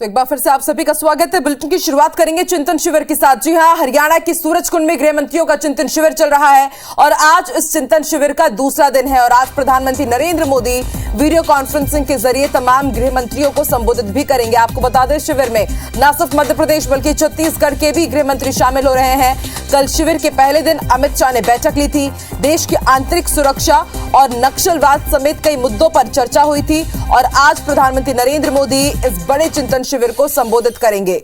एक बार फिर से आप सभी का स्वागत है। बुलेटिन की शुरुआत करेंगे चिंतन शिविर के साथ। जी हां, हरियाणा की सूरजकुंड में गृह मंत्रियों का चिंतन शिविर चल रहा है और आज इस चिंतन शिविर का दूसरा दिन है और आज प्रधानमंत्री नरेंद्र मोदी वीडियो कॉन्फ्रेंसिंग के जरिए तमाम गृह मंत्रियों को संबोधित भी करेंगे। आपको बता दें, शिविर में न सिर्फ मध्य प्रदेश बल्कि छत्तीसगढ़ के भी गृह मंत्री शामिल हो रहे हैं। कल शिविर के पहले दिन अमित शाह ने बैठक ली थी। देश की आंतरिक सुरक्षा और नक्सलवाद समेत कई मुद्दों पर चर्चा हुई थी और आज प्रधानमंत्री नरेंद्र मोदी इस बड़े चिंतन शिविर को संबोधित करेंगे।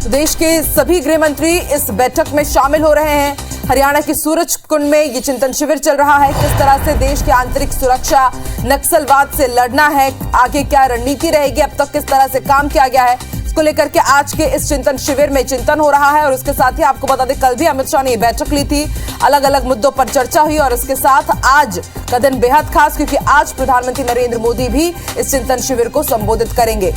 देश के सभी गृह मंत्री इस बैठक में शामिल हो रहे हैं। हरियाणा की सूरजकुंड में ये चिंतन शिविर चल रहा है। किस तरह से देश की आंतरिक सुरक्षा, नक्सलवाद से लड़ना है, आगे क्या रणनीति रहेगी, अब तक किस तरह से काम किया गया है, इसको लेकर के आज के इस चिंतन शिविर में चिंतन हो रहा है। और उसके साथ ही आपको बता दें, कल भी अमित शाह ने बैठक ली थी, अलग अलग मुद्दों पर चर्चा हुई और इसके साथ आज का दिन बेहद खास क्योंकि आज प्रधानमंत्री नरेंद्र मोदी भी इस चिंतन शिविर को संबोधित करेंगे।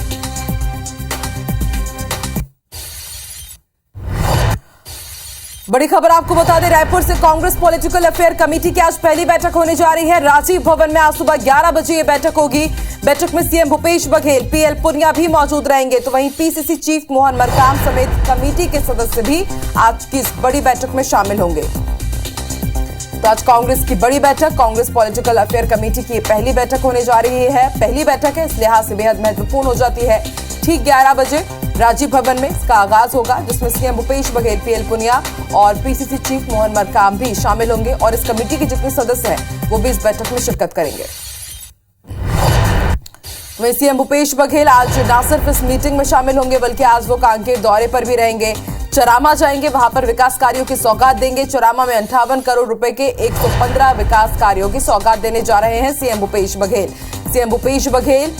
बड़ी खबर आपको बता दें, रायपुर से कांग्रेस पॉलिटिकल अफेयर कमेटी की आज पहली बैठक होने जा रही है। राजीव भवन में आज सुबह 11 बजे ये बैठक होगी। बैठक में सीएम भूपेश बघेल, पीएल पुनिया भी मौजूद रहेंगे। तो वहीं पीसीसी चीफ मोहन मरकाम समेत कमेटी के सदस्य भी आज की इस बड़ी बैठक में शामिल होंगे। तो आज कांग्रेस की बड़ी बैठक, कांग्रेस पॉलिटिकल अफेयर कमेटी की पहली बैठक होने जा रही है। पहली बैठक है, इस लिहाज से बेहद महत्वपूर्ण हो जाती है। ठीक 11 बजे राजीव भवन में इसका आगाज होगा, जिसमें सीएम भूपेश बघेल, पीएल पुनिया और पीसीसी चीफ मोहन मरकाम भी शामिल होंगे और इस कमेटी के जितने सदस्य हैं वो भी इस बैठक में शिरकत करेंगे। वहीं सीएम भूपेश बघेल आज न सिर्फ इस मीटिंग में शामिल होंगे बल्कि आज वो कांकेर दौरे पर भी रहेंगे। चरामा जाएंगे, वहां पर विकास कार्यों की सौगात देंगे। चरामा में 58 करोड़ रुपए के 115 विकास कार्यों की सौगात देने जा रहे हैं सीएम भूपेश बघेल। सीएम भूपेश बघेल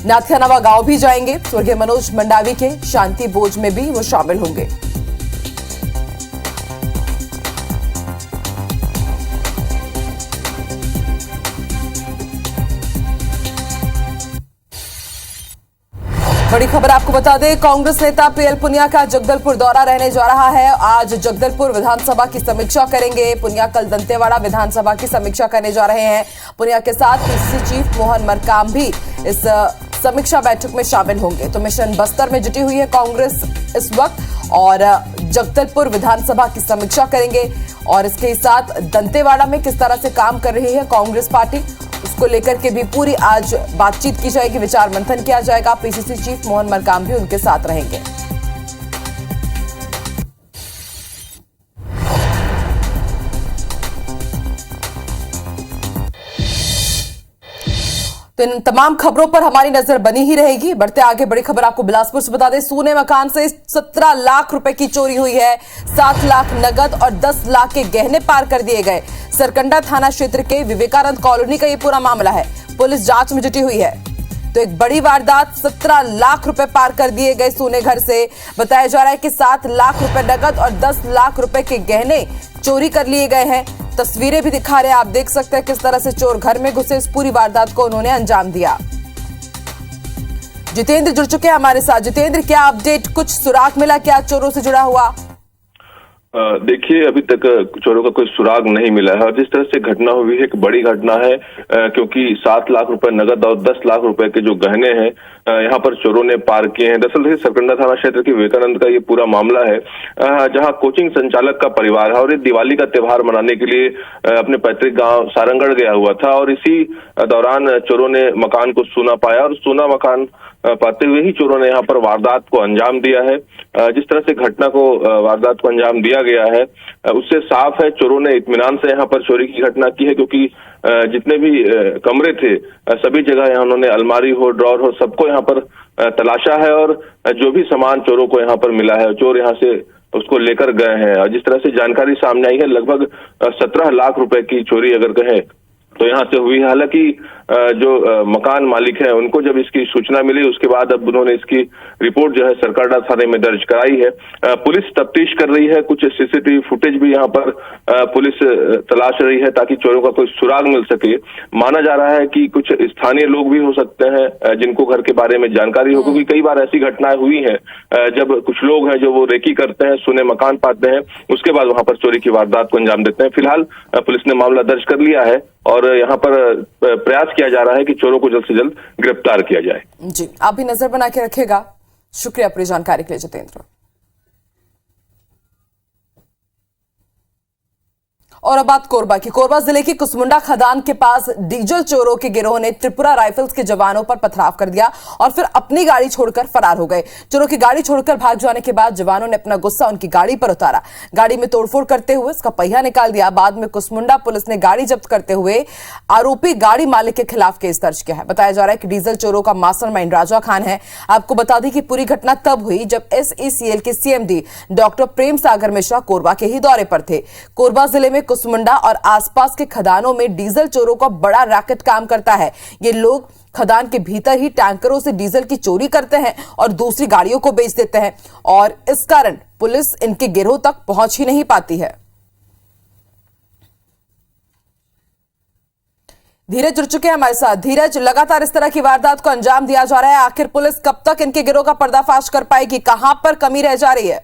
नाथियानवा गांव भी जाएंगे। स्वर्गीय मनोज मंडावी के शांति भोज में भी वो शामिल होंगे। बड़ी खबर आपको बता दें, कांग्रेस नेता पीएल पुनिया का जगदलपुर दौरा रहने जा रहा है। आज जगदलपुर विधानसभा की समीक्षा करेंगे। पुनिया कल दंतेवाड़ा विधानसभा की समीक्षा करने जा रहे हैं। पुनिया के साथ पीसीसी चीफ मोहन मरकाम भी इस समीक्षा बैठक में शामिल होंगे। तो मिशन बस्तर में जुटी हुई है कांग्रेस इस वक्त और जगदलपुर विधानसभा की समीक्षा करेंगे और इसके साथ दंतेवाड़ा में किस तरह से काम कर रही है कांग्रेस पार्टी, उसको लेकर के भी पूरी आज बातचीत की जाएगी, विचार मंथन किया जाएगा। पीसीसी चीफ मोहन मरकाम भी उनके साथ रहेंगे। तो इन तमाम खबरों पर हमारी नजर बनी ही रहेगी। बढ़ते आगे, बड़ी खबर आपको बिलासपुर से बता दें, सोने मकान से 17 लाख रुपए की चोरी हुई है। 7 लाख नगद और 10 लाख के गहने पार कर दिए गए। सरकंडा थाना क्षेत्र के विवेकानंद कॉलोनी का ये पूरा मामला है। पुलिस जांच में जुटी हुई है। तो एक बड़ी वारदात, 17 लाख रुपए पार कर दिए गए सोने घर से। बताया जा रहा है कि 7 लाख रुपए नगद और 10 लाख रुपए के गहने चोरी कर लिए गए हैं। तस्वीरें भी दिखा रहे हैं, आप देख सकते हैं किस तरह से चोर घर में घुसे, इस पूरी वारदात को उन्होंने अंजाम दिया। जितेंद्र जुड़ चुके हैं हमारे साथ। जितेंद्र, क्या अपडेट, कुछ सुराग मिला क्या चोरों से जुड़ा हुआ? देखिए, अभी तक चोरों का कोई सुराग नहीं मिला है और जिस तरह से घटना हुई है एक बड़ी घटना है क्योंकि 7 लाख रुपए नगद और 10 लाख रुपए के जो गहने हैं यहाँ पर चोरों ने पार किए हैं। दरअसल सरकंडा थाना क्षेत्र के विवेकानंद का ये पूरा मामला है जहाँ कोचिंग संचालक का परिवार है और ये दिवाली का त्योहार मनाने के लिए अपने पैतृक गांव सारंगढ़ गया हुआ था और इसी दौरान चोरों ने मकान को सूना पाया और सूना मकान पाते हुए ही चोरों ने यहाँ पर वारदात को अंजाम दिया है। जिस तरह से घटना को वारदात को अंजाम दिया गया है उससे साफ है चोरों ने इत्मीनान से यहाँ पर चोरी की घटना की है क्योंकि जितने भी कमरे थे सभी जगह यहाँ उन्होंने अलमारी हो, ड्रॉर हो, सबको यहाँ पर तलाशा है और जो भी सामान चोरों को यहाँ पर मिला है चोर यहाँ से उसको लेकर गए हैं। और जिस तरह से जानकारी सामने आई है लगभग 17 लाख रुपए की चोरी अगर कहें तो यहाँ से हुई है। हालांकि जो मकान मालिक है उनको जब इसकी सूचना मिली उसके बाद अब उन्होंने इसकी रिपोर्ट जो है सरकंडा थाने में दर्ज कराई है। पुलिस तफ्तीश कर रही है, कुछ सीसीटीवी फुटेज भी यहाँ पर पुलिस तलाश रही है ताकि चोरों का कोई सुराग मिल सके। माना जा रहा है कि कुछ स्थानीय लोग भी हो सकते हैं जिनको घर के बारे में जानकारी हो, क्योंकि कई बार ऐसी घटनाएं हुई हैं जब कुछ लोग हैं जो वो रेकी करते हैं, सोने मकान पाते हैं, उसके बाद वहां पर चोरी की वारदात को अंजाम देते हैं। फिलहाल पुलिस ने मामला दर्ज कर लिया है और यहाँ पर प्रयास किया जा रहा है कि चोरों को जल्द से जल्द गिरफ्तार किया जाए। जी, आप भी नजर बना के रखिएगा। शुक्रिया पूरी जानकारी के लिए जितेंद्र। और अब बात कोरबा की। कोरबा जिले की कुसमुंडा खदान के पास डीजल चोरों के गिरोह ने त्रिपुरा राइफल्स के जवानों पर पथराव कर दिया और फिर अपनी गाड़ी छोड़कर फरार हो गए। चोरों की गाड़ी छोड़कर भाग जाने के बाद जवानों ने अपना गुस्सा उनकी गाड़ी पर उतारा। गाड़ी में तोड़फोड़ करते हुए इसका पहिया निकाल दिया। बाद में कुसमुंडा पुलिस ने गाड़ी जब्त करते हुए आरोपी गाड़ी मालिक के खिलाफ केस दर्ज किया है। बताया जा रहा है कि डीजल चोरों का मास्टरमाइंड राजा खान है। आपको बता दें कि पूरी घटना तब हुई जब SECL के CMD डॉक्टर प्रेम सागर मिश्रा कोरबा के ही दौरे पर थे। कोरबा जिले में कुसमुंडा और आसपास के खदानों में डीजल चोरों का बड़ा रैकेट काम करता है। ये लोग खदान के भीतर ही टैंकरों से डीजल की चोरी करते हैं और दूसरी गाड़ियों को बेच देते हैं और इस कारण पुलिस इनके गिरोह तक पहुंच ही नहीं पाती है। धीरज जुड़ चुके हैं हमारे साथ। धीरज, लगातार इस तरह की वारदात को अंजाम दिया जा रहा है, आखिर पुलिस कब तक इनके गिरोह का पर्दाफाश कर पाएगी? कहां पर कमी रह जा रही है?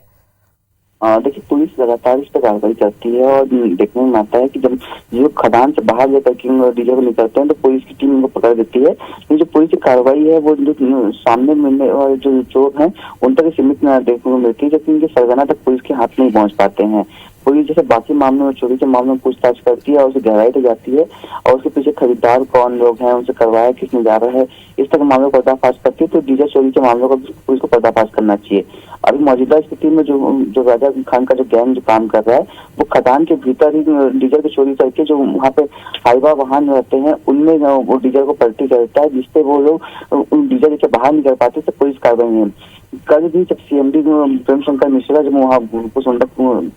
देखिए, पुलिस लगातार इस पर कार्रवाई करती है और देखने में आता है कि जब ये लोग खदान से बाहर लेकर के डीजल को निकलते हैं तो पुलिस की टीम इनको पकड़ देती है। लेकिन जो पुलिस की कार्रवाई है वो जो सामने मिलने वाले जो चोर हैं उन तक सीमित देखने को मिलती है, जबकि इनके सरगना तक पुलिस के हाथ नहीं पहुंच पाते हैं। पुलिस जैसे बाकी मामलों में, चोरी के मामलों में पूछताछ करती है और उसे गहराई तक जाती है और उसके पीछे खरीदार कौन लोग हैं, उनसे करवाया किसने जा रहा है, इस तरह के मामलों का पर्दाफाश करती है। तो डीजल चोरी के मामलों का पुलिस को पर्दाफाश करना चाहिए। अभी मौजूदा स्थिति में जो राजा खान का जो गैंग जो काम कर रहा है वो खदान के भीतर ही डीजल की चोरी करके जो वहाँ पे हाईवा वाहन रहते हैं उनमें वो डीजल को पलटी करता है, जिससे वो लोग उन डीजल से बाहर निकल पाते। तो पुलिस कार्रवाई है। कल भी जब CMD प्रेम शंकर मिश्रा जब वहाँ कुसमुंडा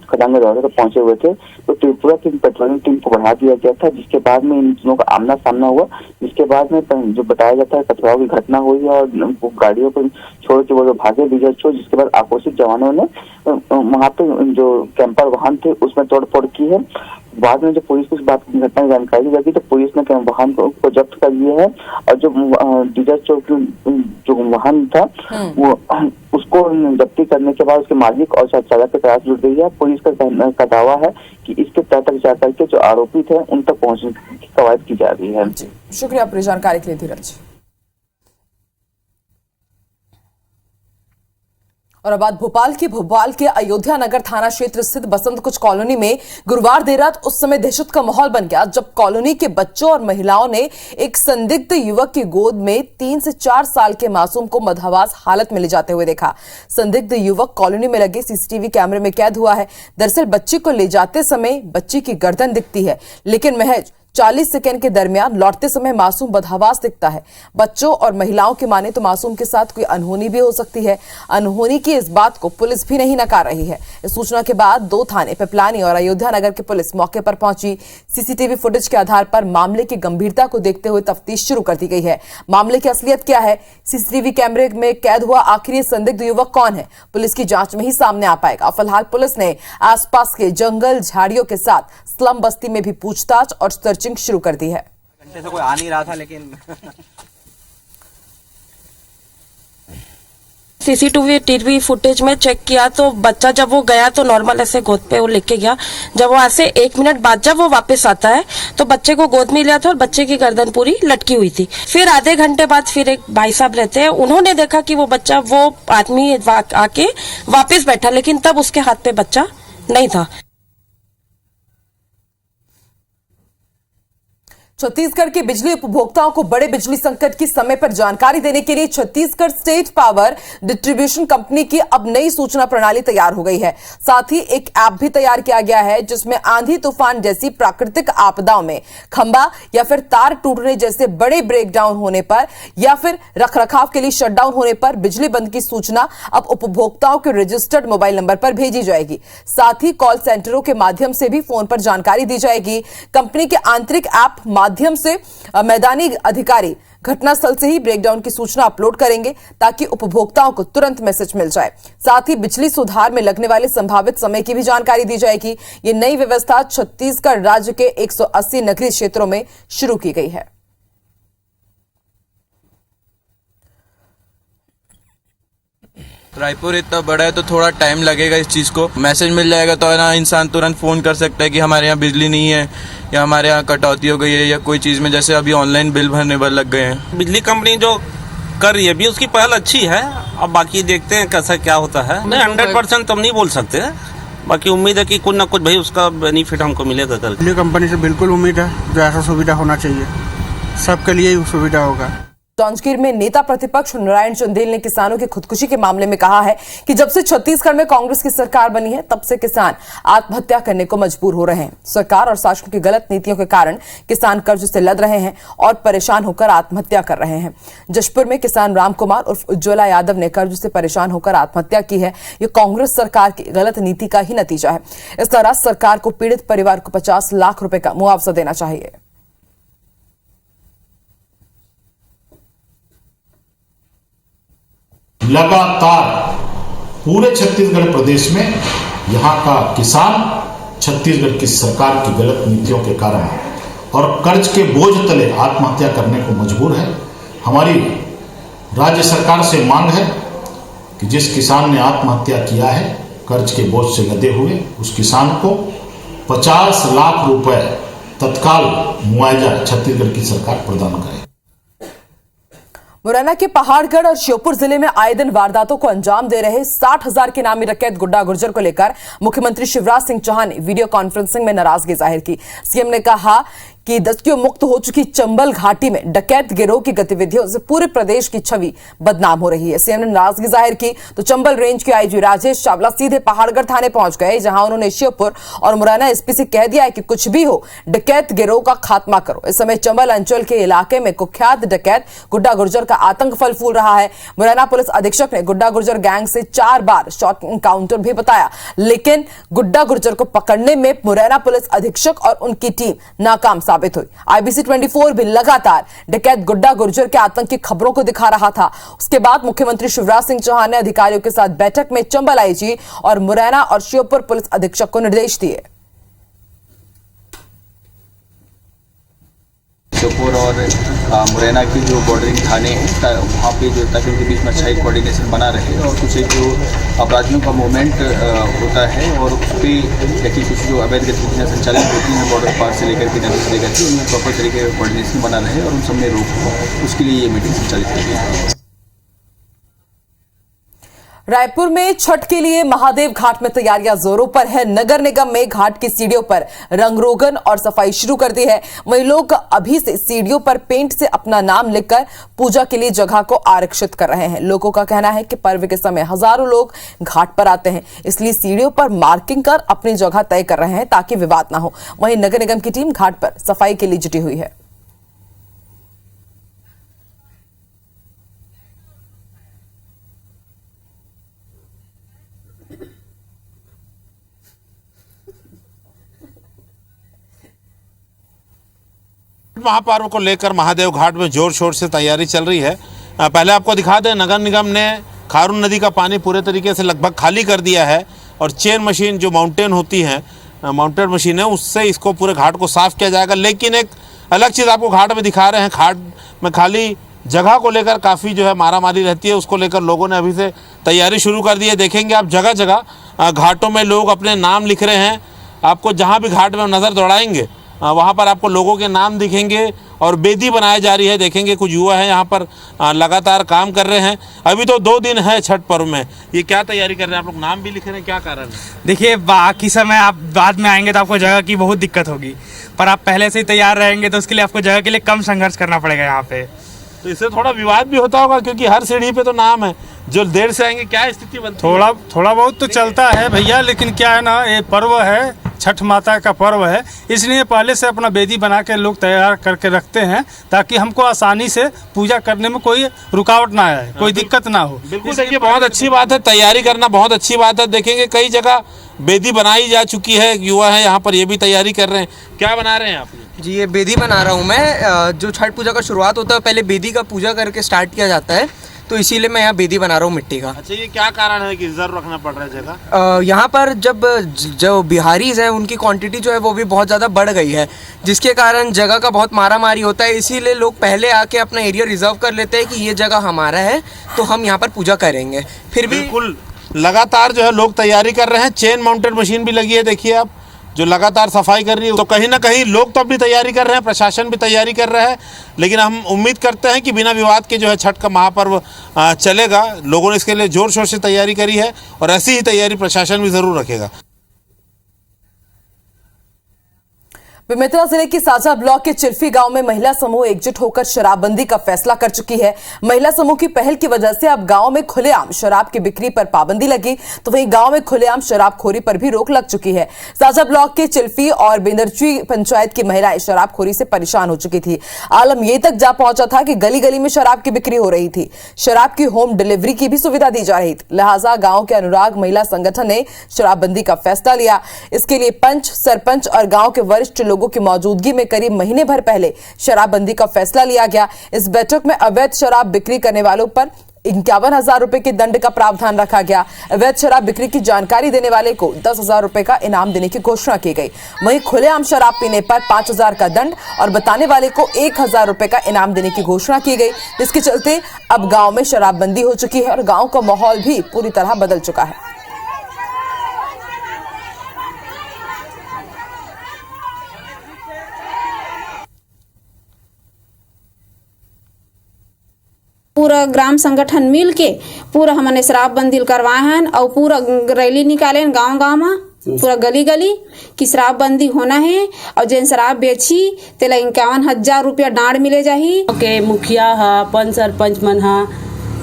खदान में दौरे पर पहुंचे हुए थे तो त्रिपुरा की पेट्रोलिंग टीम को बढ़ा दिया गया था, जिसके बाद में इन दोनों का आमना सामना हुआ। जिसके बाद में जो बताया जाता है पथराव की घटना हुई और वो गाड़ियों को छोड़ के वो जो भागे डीजल चोर, जिसके बाद आक्रोशित जवानों ने वहाँ पे जो कैंपर वाहन थे उसमें तोड़फोड़ की है। बाद में जब पुलिस को इस बात की घटना की जानकारी लगी तो पुलिस ने वाहन को जब्त कर लिया है और जो डीजल चोर जो वाहन था वो उसको जब्ती करने के बाद उसके मालिक और चालक के तलाश जुट गई है। पुलिस का दावा है कि इसके तह तक जाकर के जो आरोपी थे उन तक पहुंचने की कवायद की जा रही है। शुक्रिया पूरी जानकारी के लिए धीरज। और अब बात भोपाल के अयोध्या नगर थाना क्षेत्र स्थित बसंत कुछ कॉलोनी में गुरुवार देर रात उस समय दहशत का माहौल बन गया जब कॉलोनी के बच्चों और महिलाओं ने एक संदिग्ध युवक की गोद में 3 से 4 साल के मासूम को मदहवास हालत में ले जाते हुए देखा। संदिग्ध युवक कॉलोनी में लगे CCTV कैमरे में कैद हुआ है। दरअसल बच्ची को ले जाते समय बच्ची की गर्दन दिखती है, लेकिन महज 40 सेकंड के दरमियान लौटते समय मासूम बदहवास दिखता है। बच्चों और महिलाओं की माने तो मासूम के साथ कोई अनहोनी भी हो सकती है। अनहोनी की इस बात को पुलिस भी नहीं नकार रही है। इस सूचना के बाद 2 थाने पिपलानी और अयोध्या नगर की पुलिस मौके पर पहुंची। CCTV फुटेज के आधार पर मामले की गंभीरता को देखते हुए तफ्तीश शुरू कर दी गई है। मामले की असलियत क्या है, CCTV कैमरे में कैद हुआ आखिर ये संदिग्ध युवक कौन है, पुलिस की जांच में ही सामने आ पाएगा। फिलहाल पुलिस ने आसपास के जंगल झाड़ियों के साथ स्लम बस्ती में भी पूछताछ और सर्चिंग शुरू कर दी है। घंटे से कोई आ नहीं रहा था, लेकिन CCTV फुटेज में चेक किया तो बच्चा जब वो गया तो नॉर्मल ऐसे गोद पे वो लेके गया। जब वो ऐसे 1 मिनट बाद जब वो वापस आता है तो बच्चे को गोद में लिया था और बच्चे की गर्दन पूरी लटकी हुई थी। फिर आधे घंटे बाद फिर एक भाई साहब रहते हैं, उन्होंने देखा कि वो बच्चा, वो आदमी आके वापस बैठा, लेकिन तब उसके हाथ पे बच्चा नहीं था। छत्तीसगढ़ के बिजली उपभोक्ताओं को बड़े बिजली संकट की समय पर जानकारी देने के लिए Chhattisgarh state power distribution company की अब नई सूचना प्रणाली तैयार हो गई है। साथ ही एक ऐप भी तैयार किया गया है जिसमें आंधी तूफान जैसी प्राकृतिक आपदाओं में खंभा या फिर तार टूटने जैसे बड़े ब्रेकडाउन होने पर या फिर रखरखाव के लिए शटडाउन होने पर बिजली बंद की सूचना अब उपभोक्ताओं के रजिस्टर्ड मोबाइल नंबर पर भेजी जाएगी। साथ ही कॉल सेंटरों के माध्यम से भी फोन पर जानकारी दी जाएगी। कंपनी के आंतरिक ऐप माध्यम से मैदानी अधिकारी घटनास्थल से ही ब्रेकडाउन की सूचना अपलोड करेंगे ताकि उपभोक्ताओं को तुरंत मैसेज मिल जाए। साथ ही बिजली सुधार में लगने वाले संभावित समय की भी जानकारी दी जाएगी। ये नई व्यवस्था छत्तीसगढ़ राज्य के 180 नगरीय क्षेत्रों में शुरू की गई है। रायपुर इतना बड़ा है तो थोड़ा टाइम लगेगा इस चीज़ को। मैसेज मिल जाएगा तो है ना, इंसान तुरंत फ़ोन कर सकता है कि हमारे यहाँ बिजली नहीं है या हमारे यहाँ कटौती हो गई है या कोई चीज़ में, जैसे अभी ऑनलाइन बिल भरने पर लग गए हैं। बिजली कंपनी जो कर रही है भी उसकी पहल अच्छी है, अब बाकी देखते हैं कैसा क्या होता है। नहीं 100% तो हम नहीं बोल सकते, बाकी उम्मीद है कि कुछ ना कुछ भाई उसका बेनिफिट हमको मिलेगा करके। बिजली कंपनी से बिल्कुल उम्मीद है, जो ऐसा सुविधा होना चाहिए सबके लिए ही सुविधा होगा। जांजगीर में नेता प्रतिपक्ष नारायण चंदेल ने किसानों की खुदकुशी के मामले में कहा है कि जब से छत्तीसगढ़ में कांग्रेस की सरकार बनी है तब से किसान आत्महत्या करने को मजबूर हो रहे हैं। सरकार और शासन की गलत नीतियों के कारण किसान कर्ज से लद रहे हैं और परेशान होकर आत्महत्या कर रहे हैं। जशपुर में किसान राम कुमार उर्फ उज्ज्वला यादव ने कर्ज से परेशान होकर आत्महत्या की है। यह कांग्रेस सरकार की गलत नीति का ही नतीजा है। इस तरह सरकार को पीड़ित परिवार को 50 लाख रुपए का मुआवजा देना चाहिए। लगातार पूरे छत्तीसगढ़ प्रदेश में यहाँ का किसान छत्तीसगढ़ की सरकार की गलत नीतियों के कारण और कर्ज के बोझ तले आत्महत्या करने को मजबूर है। हमारी राज्य सरकार से मांग है कि जिस किसान ने आत्महत्या किया है कर्ज के बोझ से लदे हुए, उस किसान को 50 लाख रुपए तत्काल मुआवजा छत्तीसगढ़ की सरकार प्रदान करे। मुरैना के पहाड़गढ़ और श्योपुर जिले में आए दिन वारदातों को अंजाम दे रहे 60,000 के नामी डकैत गुड्डा गुर्जर को लेकर मुख्यमंत्री शिवराज सिंह चौहान ने वीडियो कॉन्फ्रेंसिंग में नाराजगी जाहिर की। सीएम ने कहा कि दस्युओं मुक्त हो चुकी चंबल घाटी में डकैत गिरोह की गतिविधियों से पूरे प्रदेश की छवि बदनाम हो रही है। सीएम ने नाराजगी जाहिर की तो चंबल रेंज के आईजी राजेश चावला सीधे पहाड़गढ़ थाने पहुंच गए, जहां उन्होंने श्योपुर और मुरैना एसपी से कह दिया है कि कुछ भी हो डकैत गिरोह का खात्मा करो। इस समय चंबल अंचल के इलाके में कुख्यात डकैत गुड्डा गुर्जर का आतंक फल फूल रहा है। मुरैना पुलिस अधीक्षक ने गुड्डा गुर्जर गैंग से 4 बार शॉर्ट एनकाउंटर भी बताया, लेकिन गुड्डा गुर्जर को पकड़ने में मुरैना पुलिस अधीक्षक और उनकी टीम नाकाम साबित हुई। IBC 24 भी लगातार डकैत गुड्डा गुर्जर के आतंक की खबरों को दिखा रहा था। उसके बाद मुख्यमंत्री शिवराज सिंह चौहान ने अधिकारियों के साथ बैठक में चंबल आईजी और मुरैना और श्योपुर पुलिस अधीक्षक को निर्देश दिए। श्योपुर और मुरैना की जो बॉर्डरिंग थाने हैं वहाँ पे जो ताकि उनके बीच में अच्छा एक कोऑर्डिनेशन बना रहे और कुछ एक जो अपराधियों का मूवमेंट होता है और उस पर देखिए कुछ जो अवैध गतिविधियाँ संचालित होती हैं बॉर्डर पार से लेकर के नदी से लेकर के उनमें प्रॉपर तरीके का कोऑर्डिनेशन बना रहे और उन सब में रोक हो, उसके लिए ये मीटिंग संचालित की गई है। रायपुर में छठ के लिए महादेव घाट में तैयारियां जोरों पर है। नगर निगम में घाट की सीढ़ियों पर रंगरोगन और सफाई शुरू कर दी है। वहीं लोग अभी से सीढ़ियों पर पेंट से अपना नाम लिखकर पूजा के लिए जगह को आरक्षित कर रहे हैं। लोगों का कहना है कि पर्व के समय हजारों लोग घाट पर आते हैं, इसलिए सीढ़ियों पर मार्किंग कर अपनी जगह तय कर रहे हैं ताकि विवाद ना हो। वहीं नगर निगम की टीम घाट पर सफाई के लिए जुटी हुई है। महापर्व को लेकर महादेव घाट में जोर शोर से तैयारी चल रही है। पहले आपको दिखा दें, नगर निगम ने खारून नदी का पानी पूरे तरीके से लगभग खाली कर दिया है और चेन मशीन जो माउंटेन होती है, माउंटेड मशीन है, उससे इसको पूरे घाट को साफ किया जाएगा। लेकिन एक अलग चीज़ आपको घाट में दिखा रहे हैं, घाट में खाली जगह को लेकर काफ़ी जो है मारामारी रहती है, उसको लेकर लोगों ने अभी से तैयारी शुरू कर दी है। देखेंगे आप जगह जगह घाटों में लोग अपने नाम लिख रहे हैं। आपको जहाँ भी घाट में नज़र दौड़ाएंगे वहाँ पर आपको लोगों के नाम दिखेंगे और बेदी बनाई जा रही है। देखेंगे कुछ युवा हैं यहाँ पर लगातार काम कर रहे हैं। अभी तो 2 दिन है छठ पर्व में, ये क्या तैयारी कर रहे हैं आप लोग? नाम भी लिख रहे हैं, क्या कारण है? देखिए, बाकी समय आप बाद में आएंगे तो आपको जगह की बहुत दिक्कत होगी, पर आप पहले से ही तैयार रहेंगे तो उसके लिए आपको जगह के लिए कम संघर्ष करना पड़ेगा यहाँ पे। तो इससे थोड़ा विवाद भी होता होगा क्योंकि हर सीढ़ी पे तो नाम है, जो देर से आएंगे क्या स्थिति बनती है? थोड़ा बहुत तो चलता है भैया, लेकिन क्या है ना, ये पर्व है, छठ माता का पर्व है, इसलिए पहले से अपना वेदी बना के लोग तैयार करके रखते हैं ताकि हमको आसानी से पूजा करने में कोई रुकावट ना आए, कोई दिक्कत ना हो। बिल्कुल, देखिए बहुत अच्छी बात है, तैयारी करना बहुत अच्छी बात है। देखेंगे कई जगह बेदी बनाई जा चुकी है, युवा है यहाँ पर ये भी तैयारी कर रहे हैं। क्या बना रहे हैं आप? जी, ये बेदी बना रहा हूँ मैं। जो छठ पूजा का शुरुआत होता है पहले बेदी का पूजा करके स्टार्ट किया जाता है, तो इसीलिए मैं यहाँ बेदी बना रहा हूँ मिट्टी का। अच्छा, ये क्या कारण है कि रिजर्व रखना पड़ रहा है जगह? यहाँ पर जब जो बिहारीज हैं उनकी क्वांटिटी जो है वो भी बहुत ज़्यादा बढ़ गई है, जिसके कारण जगह का बहुत मारामारी होता है। इसीलिए लोग पहले आके अपना एरिया रिजर्व कर लेते हैं कि ये जगह हमारा है तो हम यहाँ पर पूजा करेंगे। फिर भी बिल्कुल लगातार जो है लोग तैयारी कर रहे हैं। चेन माउंटेड मशीन भी लगी है, देखिए आप, जो लगातार सफाई कर रही है। तो कहीं ना कहीं लोग तो अपनी तैयारी कर रहे हैं, प्रशासन भी तैयारी कर रहा है, लेकिन हम उम्मीद करते हैं कि बिना विवाद के जो है छठ का महापर्व चलेगा। लोगों ने इसके लिए जोर शोर से तैयारी करी है और ऐसी ही तैयारी प्रशासन भी जरूर रखेगा। बेमेतरा जिले की साजा ब्लॉक के चिल्फी गांव में महिला समूह एकजुट होकर शराबबंदी का फैसला कर चुकी है। महिला समूह की पहल की वजह से अब गांव में खुलेआम शराब की बिक्री पर पाबंदी लगी, तो वहीं गांव में खुलेआम शराबखोरी पर भी रोक लग चुकी है। साजा ब्लॉक के चिल्फी और बेंदरची पंचायत की महिलाएं शराबखोरी से परेशान हो चुकी थी। आलम ये तक जा पहुंचा था कि गली गली में शराब की बिक्री हो रही थी। शराब की होम डिलीवरी की भी सुविधा दी जा रही थी, लिहाजा गांव के अनुराग महिला संगठन ने शराबबंदी का फैसला लिया। इसके लिए पंच, सरपंच और गांव के वरिष्ठ लोगों की मौजूदगी में करीब महीने भर पहले शराबबंदी का फैसला लिया गया। इस बैठक में अवैध शराब बिक्री करने वालों पर 51,000 रुपए के दंड का प्रावधान रखा गया। अवैध शराब बिक्री की जानकारी देने वाले को 10,000 रुपए का इनाम देने की घोषणा की गई। वहीं खुलेआम शराब पीने पर 5,000 का दंड और बताने वाले को 1,000 रुपए का इनाम देने की घोषणा की गई, जिसके चलते अब गांव में शराबबंदी हो चुकी है और गांव का माहौल भी पूरी तरह बदल चुका है। पूरा ग्राम संगठन मिल के पूरा हमने शराबबंदी करवाए हैं और पूरा रैली निकाले गांव गांव में, पूरा गली गली की शराबबंदी होना है। और जिन शराब बेची तेला 51,000 रुपया डांड मिले जाही। के मुखिया हा, पंच सरपंच मन हा,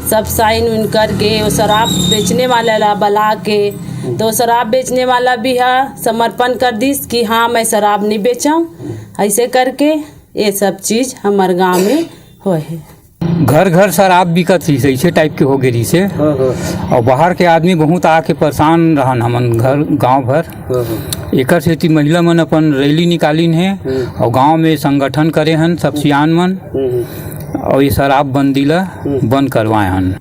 सब साइन उन करके वो शराब बेचने वाला ला बुला के, तो शराब बेचने वाला भी हा समर्पण कर दिस कि हाँ मैं शराब नहीं बेचाऊँ। ऐसे करके ये सब चीज हमारे गाँव में हो है। घर घर शराब बिकत थी, ऐसे टाइप के हो गई से। और बाहर के आदमी बहुत आके परेशान रहन हमन घर गांव भर। एकर से महिला मन अपन रैली निकालिन है और गांव में संगठन करे हन सब सियान मन और ये शराब बंदी ला बंद करवाए हन।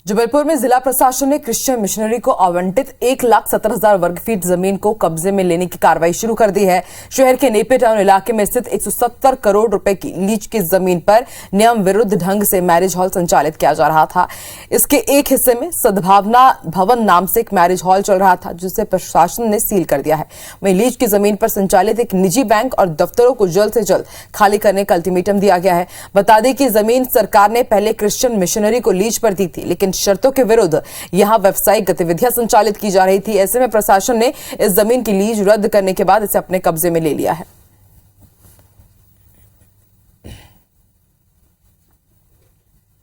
जबलपुर में जिला प्रशासन ने क्रिश्चियन मिशनरी को आवंटित 1,17,000 वर्ग फीट जमीन को कब्जे में लेने की कार्रवाई शुरू कर दी है। शहर के नेपे टाउन इलाके में स्थित 170 करोड़ रुपए की लीज की जमीन पर नियम विरुद्ध ढंग से मैरिज हॉल संचालित किया जा रहा था। इसके एक हिस्से में सद्भावना भवन नाम से एक मैरिज हॉल चल रहा था, जिसे प्रशासन ने सील कर दिया है। वहीं लीज की जमीन पर संचालित एक निजी बैंक और दफ्तरों को जल्द से जल्द खाली करने का अल्टीमेटम दिया गया है। बता दें कि जमीन सरकार ने पहले क्रिश्चियन मिशनरी को लीज पर दी थी, लेकिन शर्तों के विरुद्ध यहां व्यावसायिक गतिविधियां संचालित की जा रही थी। ऐसे में प्रशासन ने इस जमीन की लीज रद्द करने के बाद इसे अपने कब्जे में ले लिया है।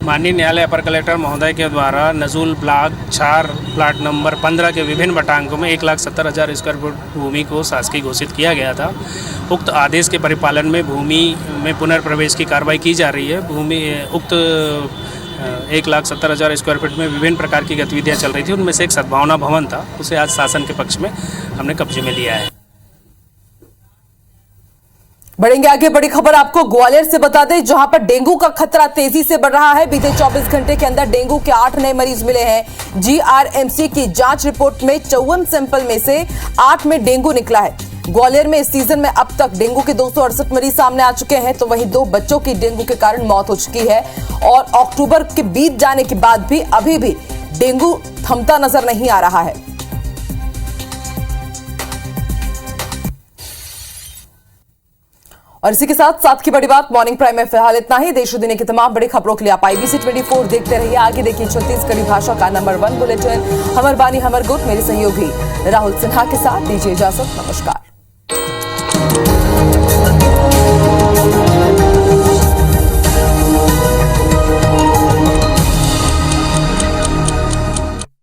माननीय न्यायालय अपर कलेक्टर महोदय के द्वारा नजूल ब्लॉक 4 प्लाट नंबर 15 के विभिन्न बटांकों में 1,70,000 स्क्वायर फुट भूमि को शासकीय घोषित किया गया था। उक्त आदेश के परिपालन में भूमि में पुनर्प्रवेश की कार्रवाई की जा रही है। भूमि उक्त 1,70,000 स्क्वायर फीट में विभिन्न प्रकार की गतिविधियां चल रही थी, उनमें से एक सद्भावना भवन था, उसे आज शासन के पक्ष में हमने कब्जे में लिया है। बढ़ेंगे आगे, बड़ी खबर आपको ग्वालियर से बता दें, जहां पर डेंगू का खतरा तेजी से बढ़ रहा है। बीते 24 घंटे के अंदर डेंगू के 8 नए मरीज मिले हैं। जीआरएमसी की जांच रिपोर्ट में 54 सैंपल में से 8 में डेंगू निकला है। ग्वालियर में इस सीजन में अब तक डेंगू के 268 मरीज सामने आ चुके हैं, तो वहीं 2 बच्चों की डेंगू के कारण मौत हो चुकी है। और अक्टूबर के बीत जाने के बाद भी अभी भी डेंगू थमता नजर नहीं आ रहा है। और इसी के साथ की बड़ी बात मॉर्निंग प्राइम में फिलहाल इतना ही। देश और दुनिया की तमाम बड़ी खबरों के लिए आप IBC 24 देखते रहिए। आगे देखिए छत्तीसगढ़ी भाषा का नंबर 1 बुलेटिन हमर बानी हमर गुट, मेरे सहयोगी राहुल सिन्हा के साथ। दीजिए इजाजत, नमस्कार।